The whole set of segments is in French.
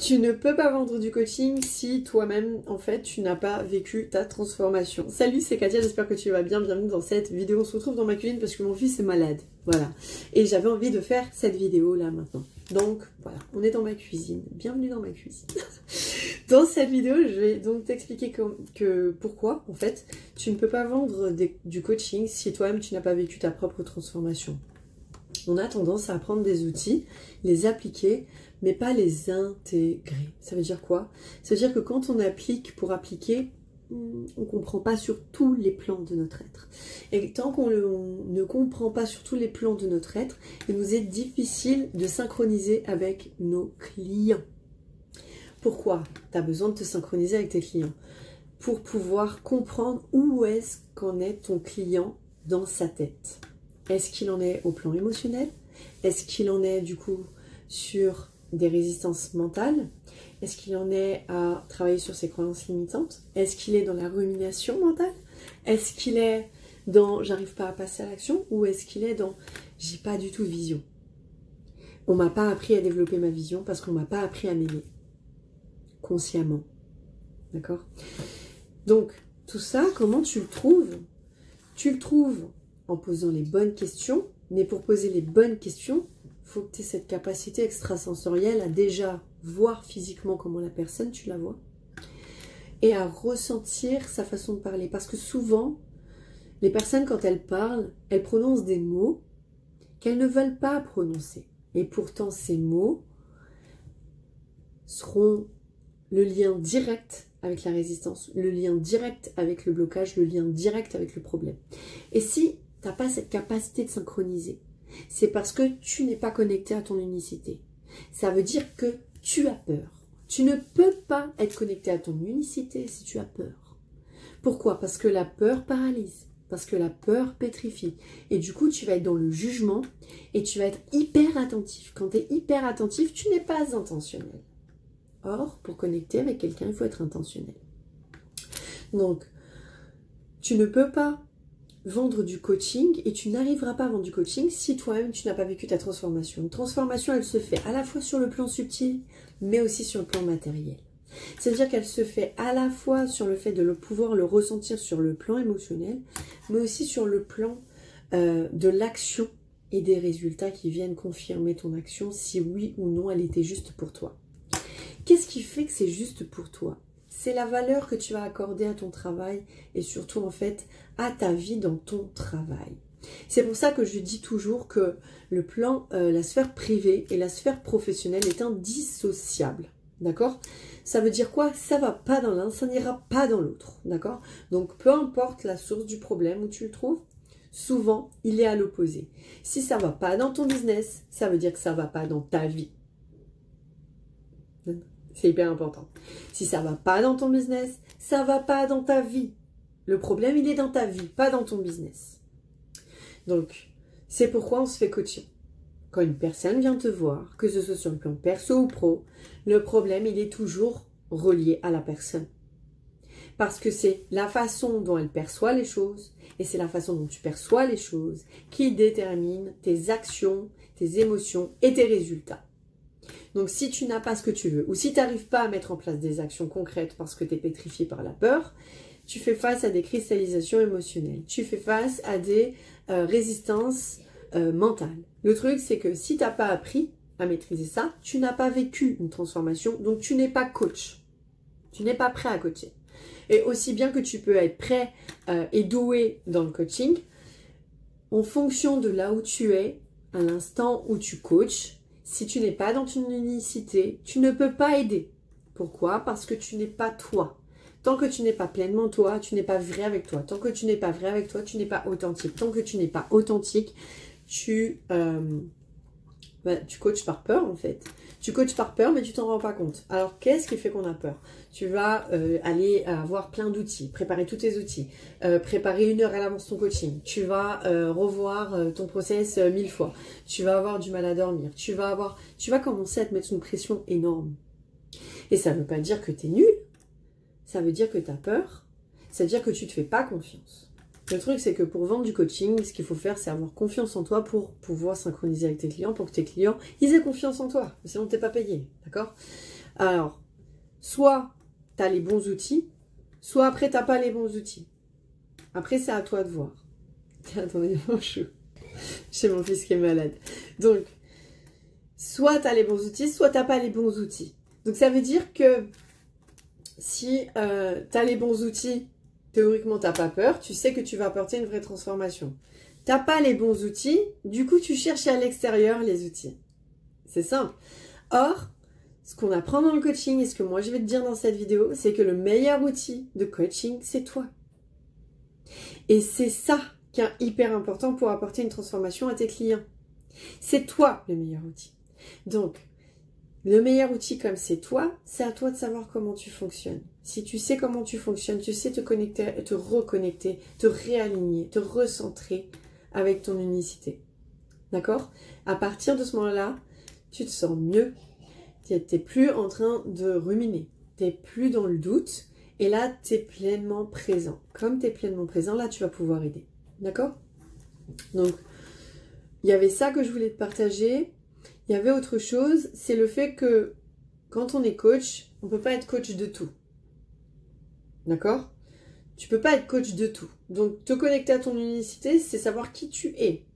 Tu ne peux pas vendre du coaching si toi-même, en fait, tu n'as pas vécu ta transformation. Salut, c'est Katia, j'espère que tu vas bien. Bienvenue dans cette vidéo. On se retrouve dans ma cuisine parce que mon fils est malade. Voilà. Et j'avais envie de faire cette vidéo là maintenant. Donc, voilà, on est dans ma cuisine. Bienvenue dans ma cuisine. Dans cette vidéo, je vais donc t'expliquer pourquoi, en fait, tu ne peux pas vendre du coaching si toi-même, tu n'as pas vécu ta propre transformation. On a tendance à apprendre des outils, les appliquer, mais pas les intégrer. Ça veut dire quoi? Ça veut dire que quand on applique pour appliquer, on ne comprend pas sur tous les plans de notre être. Et tant qu'on ne comprend pas sur tous les plans de notre être, il nous est difficile de synchroniser avec nos clients. Pourquoi tu as besoin de te synchroniser avec tes clients? Pour pouvoir comprendre où est-ce qu'en est ton client dans sa tête. Est-ce qu'il en est au plan émotionnel? Est-ce qu'il en est du coup sur des résistances mentales? Est-ce qu'il en est à travailler sur ses croyances limitantes? Est-ce qu'il est dans la rumination mentale? Est-ce qu'il est dans j'arrive pas à passer à l'action? Ou est-ce qu'il est dans j'ai pas du tout de vision? On m'a pas appris à développer ma vision parce qu'on m'a pas appris à m'aimer consciemment. D'accord? Donc tout ça, comment tu le trouves? Tu le trouves en posant les bonnes questions, mais pour poser les bonnes questions, il faut que tu aies cette capacité extrasensorielle à déjà voir physiquement comment la personne, tu la vois, et à ressentir sa façon de parler. Parce que souvent, les personnes, quand elles parlent, elles prononcent des mots qu'elles ne veulent pas prononcer. Et pourtant, ces mots seront le lien direct avec la résistance, le lien direct avec le blocage, le lien direct avec le problème. Et si tu n'as pas cette capacité de synchroniser, c'est parce que tu n'es pas connecté à ton unicité. Ça veut dire que tu as peur. Tu ne peux pas être connecté à ton unicité si tu as peur. Pourquoi? Parce que la peur paralyse, parce que la peur pétrifie. Et du coup, tu vas être dans le jugement et tu vas être hyper attentif. Quand tu es hyper attentif, tu n'es pas intentionnel. Or, pour connecter avec quelqu'un, il faut être intentionnel. Donc, tu ne peux pas vendre du coaching et tu n'arriveras pas à vendre du coaching si toi-même tu n'as pas vécu ta transformation. Une transformation, elle se fait à la fois sur le plan subtil, mais aussi sur le plan matériel. C'est-à-dire qu'elle se fait à la fois sur le fait de pouvoir le ressentir sur le plan émotionnel, mais aussi sur le plan de l'action et des résultats qui viennent confirmer ton action, si oui ou non elle était juste pour toi. Qu'est-ce qui fait que c'est juste pour toi? C'est la valeur que tu vas accorder à ton travail et surtout en fait à ta vie dans ton travail. C'est pour ça que je dis toujours que le plan, la sphère privée et la sphère professionnelle est indissociable. D'accord? Ça veut dire quoi? Ça va pas dans l'un, ça n'ira pas dans l'autre. D'accord? Donc peu importe la source du problème où tu le trouves, souvent il est à l'opposé. Si ça va pas dans ton business, ça veut dire que ça va pas dans ta vie. C'est hyper important. Si ça va pas dans ton business, ça va pas dans ta vie. Le problème, il est dans ta vie, pas dans ton business. Donc, c'est pourquoi on se fait coacher. Quand une personne vient te voir, que ce soit sur le plan perso ou pro, le problème, il est toujours relié à la personne. Parce que c'est la façon dont elle perçoit les choses et c'est la façon dont tu perçois les choses qui détermine tes actions, tes émotions et tes résultats. Donc, si tu n'as pas ce que tu veux, ou si tu n'arrives pas à mettre en place des actions concrètes parce que tu es pétrifié par la peur, tu fais face à des cristallisations émotionnelles. Tu fais face à des résistances mentales. Le truc, c'est que si tu n'as pas appris à maîtriser ça, tu n'as pas vécu une transformation, donc tu n'es pas coach. Tu n'es pas prêt à coacher. Et aussi bien que tu peux être prêt et doué dans le coaching, en fonction de là où tu es, à l'instant où tu coaches, si tu n'es pas dans ton unicité, tu ne peux pas aider. Pourquoi? Parce que tu n'es pas toi. Tant que tu n'es pas pleinement toi, tu n'es pas vrai avec toi. Tant que tu n'es pas vrai avec toi, tu n'es pas authentique. Tant que tu n'es pas authentique, tu coaches par peur en fait. Tu coaches par peur, mais tu t'en rends pas compte. Alors, qu'est-ce qui fait qu'on a peur? Tu vas aller avoir plein d'outils, préparer tous tes outils, préparer 1 heure à l'avance ton coaching. Tu vas revoir ton process 1000 fois. Tu vas avoir du mal à dormir. Tu vas commencer à te mettre une pression énorme. Et ça ne veut pas dire que tu es nul. Ça veut dire que tu as peur. Ça veut dire que tu ne te fais pas confiance. Le truc, c'est que pour vendre du coaching, ce qu'il faut faire, c'est avoir confiance en toi pour pouvoir synchroniser avec tes clients, pour que tes clients, ils aient confiance en toi. Sinon, tu n'es pas payé, d'accord? Alors, soit tu as les bons outils, soit après, tu n'as pas les bons outils. Après, c'est à toi de voir. Attendez, mon chou. J'ai mon fils qui est malade. Donc, soit tu as les bons outils, soit tu n'as pas les bons outils. Donc, ça veut dire que si tu as les bons outils, théoriquement, tu n'as pas peur, tu sais que tu vas apporter une vraie transformation. Tu n'as pas les bons outils, du coup, tu cherches à l'extérieur les outils. C'est simple. Or, ce qu'on apprend dans le coaching et ce que moi je vais te dire dans cette vidéo, c'est que le meilleur outil de coaching, c'est toi. Et c'est ça qui est hyper important pour apporter une transformation à tes clients. C'est toi le meilleur outil. Donc, le meilleur outil comme c'est toi, c'est à toi de savoir comment tu fonctionnes. Si tu sais comment tu fonctionnes, tu sais te connecter, te reconnecter, te réaligner, te recentrer avec ton unicité. D'accord? À partir de ce moment-là, tu te sens mieux. Tu n'es plus en train de ruminer. Tu n'es plus dans le doute. Et là, tu es pleinement présent. Comme tu es pleinement présent, là, tu vas pouvoir aider. D'accord? Donc, il y avait ça que je voulais te partager. Il y avait autre chose, c'est le fait que quand on est coach, on ne peut pas être coach de tout. D'accord? Tu ne peux pas être coach de tout. Donc, te connecter à ton unicité, c'est savoir qui tu es.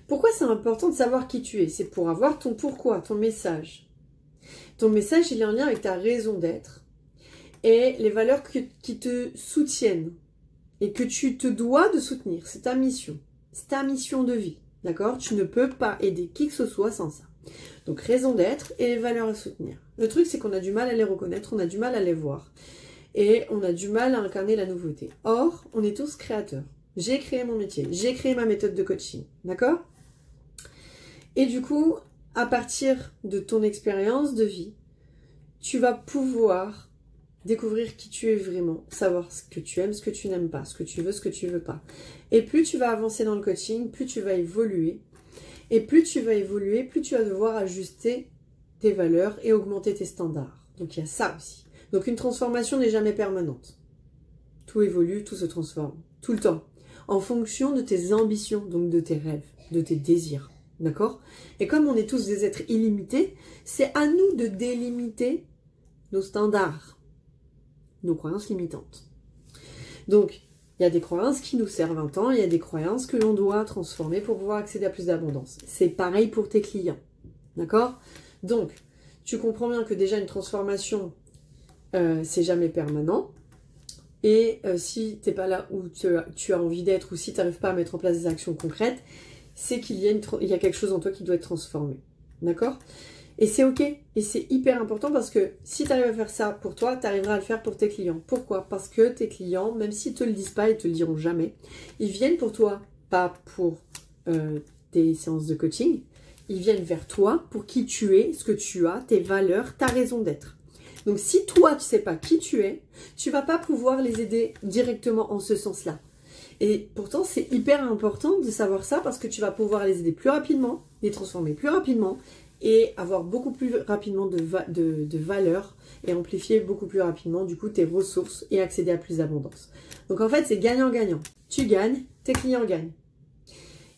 Pourquoi c'est important de savoir qui tu es? C'est pour avoir ton pourquoi, ton message. Ton message, il est en lien avec ta raison d'être et les valeurs qui te soutiennent et que tu te dois de soutenir. C'est ta mission. C'est ta mission de vie. D'accord? Tu ne peux pas aider qui que ce soit sans ça. Donc, raison d'être et les valeurs à soutenir. Le truc, c'est qu'on a du mal à les reconnaître, on a du mal à les voir. Et on a du mal à incarner la nouveauté. Or, on est tous créateurs. J'ai créé mon métier, j'ai créé ma méthode de coaching. D'accord? Et du coup, à partir de ton expérience de vie, tu vas pouvoir découvrir qui tu es vraiment, savoir ce que tu aimes, ce que tu n'aimes pas, ce que tu veux pas. Et plus tu vas avancer dans le coaching, plus tu vas évoluer. Et plus tu vas évoluer, plus tu vas devoir ajuster tes valeurs et augmenter tes standards. Donc il y a ça aussi. Donc une transformation n'est jamais permanente. Tout évolue, tout se transforme, tout le temps. En fonction de tes ambitions, donc de tes rêves, de tes désirs. D'accord? Et comme on est tous des êtres illimités, c'est à nous de délimiter nos standards, nos croyances limitantes. Donc, il y a des croyances qui nous servent un temps, il y a des croyances que l'on doit transformer pour pouvoir accéder à plus d'abondance. C'est pareil pour tes clients. D'accord? Donc, tu comprends bien que déjà une transformation, c'est jamais permanent. Et si tu n'es pas là où tu as envie d'être ou si tu n'arrives pas à mettre en place des actions concrètes, c'est qu'il y a quelque chose en toi qui doit être transformé. D'accord? Et c'est ok. Et c'est hyper important parce que si tu arrives à faire ça pour toi, tu arriveras à le faire pour tes clients. Pourquoi? Parce que tes clients, même s'ils ne te le disent pas, ils ne te le diront jamais, ils viennent pour toi, pas pour tes séances de coaching. Ils viennent vers toi pour qui tu es, ce que tu as, tes valeurs, ta raison d'être. Donc si toi, tu ne sais pas qui tu es, tu ne vas pas pouvoir les aider directement en ce sens-là. Et pourtant, c'est hyper important de savoir ça parce que tu vas pouvoir les aider plus rapidement, les transformer plus rapidement et avoir beaucoup plus rapidement de valeur et amplifier beaucoup plus rapidement du coup tes ressources et accéder à plus d'abondance. Donc en fait, c'est gagnant-gagnant. Tu gagnes, tes clients gagnent.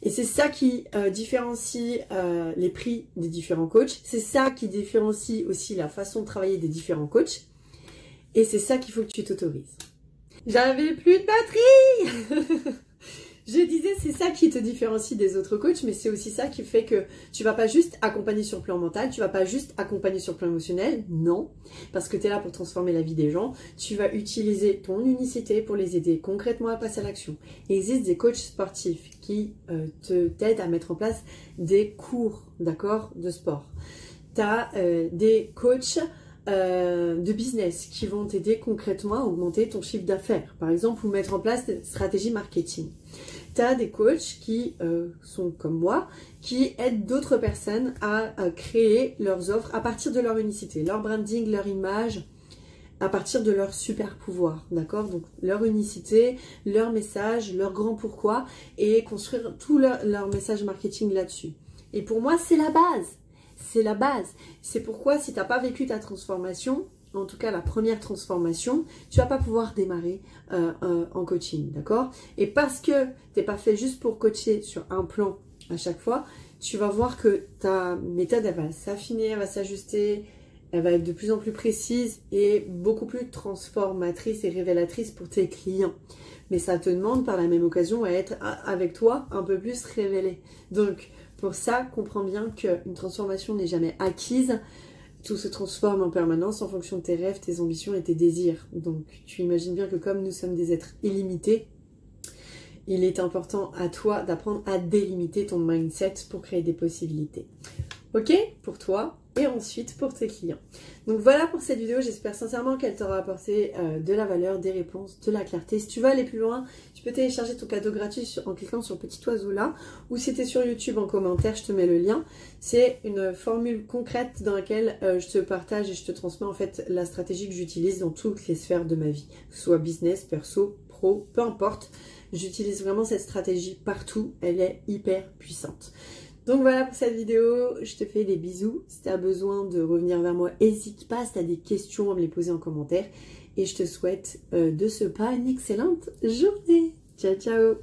Et c'est ça qui différencie les prix des différents coachs. C'est ça qui différencie aussi la façon de travailler des différents coachs. Et c'est ça qu'il faut que tu t'autorises. J'avais plus de batterie. Je disais, c'est ça qui te différencie des autres coachs, mais c'est aussi ça qui fait que tu vas pas juste accompagner sur le plan mental, tu vas pas juste accompagner sur le plan émotionnel, non, parce que tu es là pour transformer la vie des gens, tu vas utiliser ton unicité pour les aider concrètement à passer à l'action. Il existe des coachs sportifs qui t'aident à mettre en place des cours, d'accord, de sport. Tu as des coachs de business qui vont t'aider concrètement à augmenter ton chiffre d'affaires, par exemple, ou mettre en place des stratégies marketing. Tu as des coachs qui sont comme moi, qui aident d'autres personnes à créer leurs offres à partir de leur unicité, leur branding, leur image, à partir de leur super pouvoir, d'accord? Donc leur unicité, leur message, leur grand pourquoi, et construire tout leur message marketing là-dessus. Et pour moi, c'est la base. C'est la base. C'est pourquoi si tu n'as pas vécu ta transformation, en tout cas la première transformation, tu vas pas pouvoir démarrer en coaching, d'accord? Et parce que tu n'es pas fait juste pour coacher sur un plan à chaque fois, tu vas voir que ta méthode, elle va s'affiner, elle va s'ajuster Elle va être de plus en plus précise et beaucoup plus transformatrice et révélatrice pour tes clients. Mais ça te demande par la même occasion à être avec toi un peu plus révélé. Donc pour ça, comprends bien qu'une transformation n'est jamais acquise. Tout se transforme en permanence en fonction de tes rêves, tes ambitions et tes désirs. Donc tu imagines bien que comme nous sommes des êtres illimités, il est important à toi d'apprendre à délimiter ton mindset pour créer des possibilités. Ok? Pour toi et ensuite pour tes clients. Donc voilà pour cette vidéo, j'espère sincèrement qu'elle t'aura apporté de la valeur, des réponses, de la clarté. Si tu veux aller plus loin, tu peux télécharger ton cadeau gratuit en cliquant sur le petit oiseau là, ou si tu es sur YouTube en commentaire, je te mets le lien. C'est une formule concrète dans laquelle je te partage et je te transmets en fait la stratégie que j'utilise dans toutes les sphères de ma vie, que ce soit business, perso, pro, peu importe. J'utilise vraiment cette stratégie partout, elle est hyper puissante. Donc voilà pour cette vidéo, je te fais des bisous. Si tu as besoin de revenir vers moi, n'hésite pas, si tu as des questions à me les poser en commentaire. Et je te souhaite de ce pas une excellente journée. Ciao, ciao!